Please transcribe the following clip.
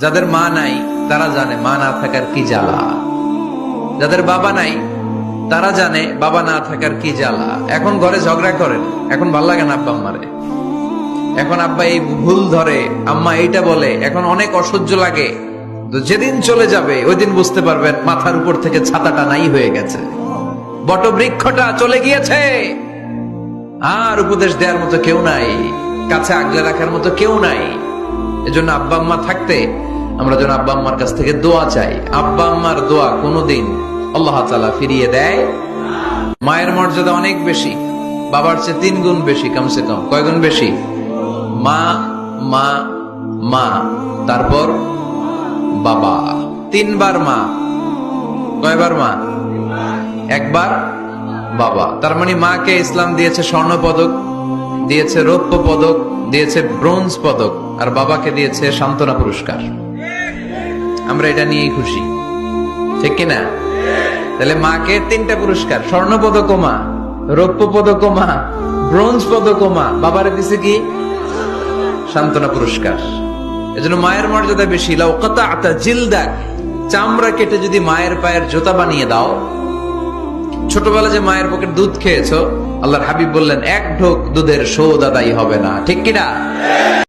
যাদের মা নাই তারা জানে মা না থাকার কি জ্বালা, যাদের বাবা নাই তারা জানে বাবা না থাকার কি জ্বালা। এখন ঘরে ঝগড়া করেন, এখন ভাল লাগে না আব্বা আম্মারে, এখন আব্বা এই ভুল ধরে, আম্মা এইটা বলে, এখন অনেক অসহ্য লাগে। তো যেদিন চলে যাবে ওই দিন বুঝতে পারবেন মাথার উপর থেকে ছাতাটা নাই হয়ে গেছে, বটবৃক্ষটা চলে গিয়েছে, আর উপদেশ দেওয়ার মতো কেউ নাই, কাছে আগলে রাখার মতো কেউ নাই। এজন্য আব্বা আম্মা থাকতে আমরা যেন আব্বা আম্মার কাছ থেকে দোয়া চাই। আব্বা আম্মার দোয়া কোনোদিন আল্লাহ তাআলা ফিরিয়ে দেয়। মায়ের মর্যাদা অনেক বেশি, বাবার চেয়ে 3 গুণ বেশি, কমসে কম। কয় গুণ বেশি? মা মা মা, তারপর বাবা। 3 বার মা। কয়বার মা? 1 বার বাবা। তার মানে মাকে ইসলাম দিয়েছে স্বর্ণ পদক, দিয়েছে রৌপ্য পদক, দিয়েছে ব্রোঞ্জ পদক, আর বাবাকে দিয়েছে সান্ত্বনা পুরস্কার। আমরা এটা নিয়েই খুশি, ঠিক কিনা? তাহলে মাকে 3টা পুরস্কার, স্বর্ণ পদক মা, রৌপ্য পদক মা, ব্রোঞ্জ পদক মা, বাবারে দিছে কি? সান্ত্বনা পুরস্কার। এজন্য মায়ের মর্যাদা বেশি। লাউ কাতা'তা জিলদাক, চামড়া কেটে যদি মায়ের পায়ের জুতা বানিয়ে দাও। ছোটবেলা যে মায়ের বুকের দুধ খেয়েছো, আল্লাহর হাবিব বললেন 1 ঢোক দুধের শোধ আদায় হবে না, ঠিক কিনা?